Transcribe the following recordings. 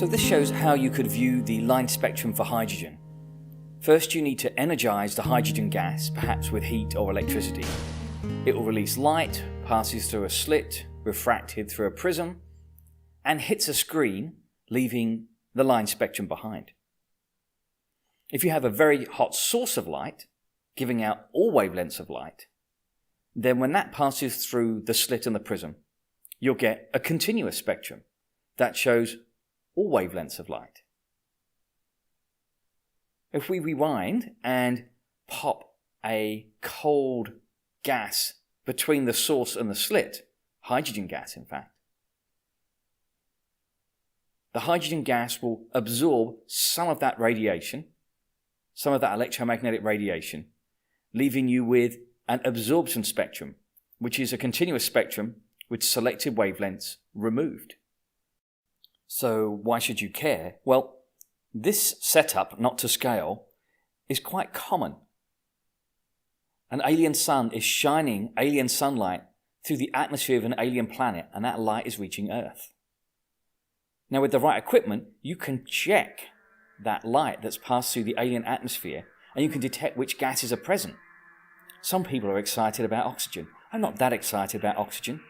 So this shows how you could view the line spectrum for hydrogen. First, you need to energize the hydrogen gas, perhaps with heat or electricity. It will release light, passes through a slit, refracted through a prism, and hits a screen, leaving the line spectrum behind. If you have a very hot source of light, giving out all wavelengths of light, then when that passes through the slit and the prism, you'll get a continuous spectrum that shows all wavelengths of light. If we rewind and pop a cold gas between the source and the slit, hydrogen gas in fact, the hydrogen gas will absorb some of that radiation, some of that electromagnetic radiation, leaving you with an absorption spectrum, which is a continuous spectrum with selected wavelengths removed. So why should you care? Well, this setup, not to scale, is quite common. An alien sun is shining alien sunlight through the atmosphere of an alien planet, and that light is reaching Earth. Now, with the right equipment, you can check that light that's passed through the alien atmosphere, and you can detect which gases are present. Some people are excited about oxygen. I'm not that excited about oxygen.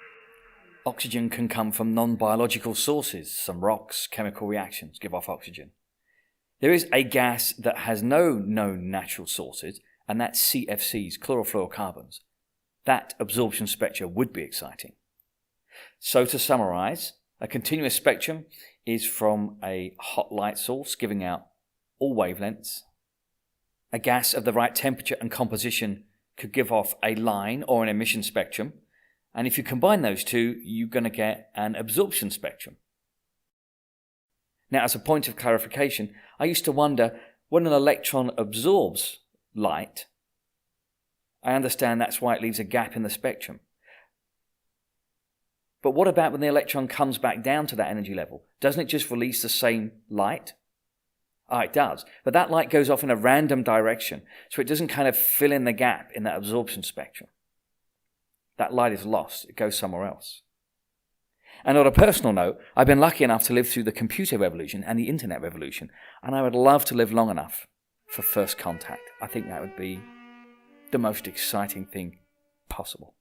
Oxygen can come from non-biological sources. Some rocks, chemical reactions give off oxygen. There is a gas that has no known natural sources, and that's CFCs, chlorofluorocarbons. That absorption spectra would be exciting. So to summarize, a continuous spectrum is from a hot light source giving out all wavelengths. A gas of the right temperature and composition could give off a line or an emission spectrum. And if you combine those two, you're going to get an absorption spectrum. Now, as a point of clarification, I used to wonder, when an electron absorbs light, I understand that's why it leaves a gap in the spectrum. But what about when the electron comes back down to that energy level? Doesn't it just release the same light? It does. But that light goes off in a random direction, so it doesn't kind of fill in the gap in that absorption spectrum. That light is lost. It goes somewhere else. And on a personal note, I've been lucky enough to live through the computer revolution and the internet revolution, and I would love to live long enough for first contact. I think that would be the most exciting thing possible.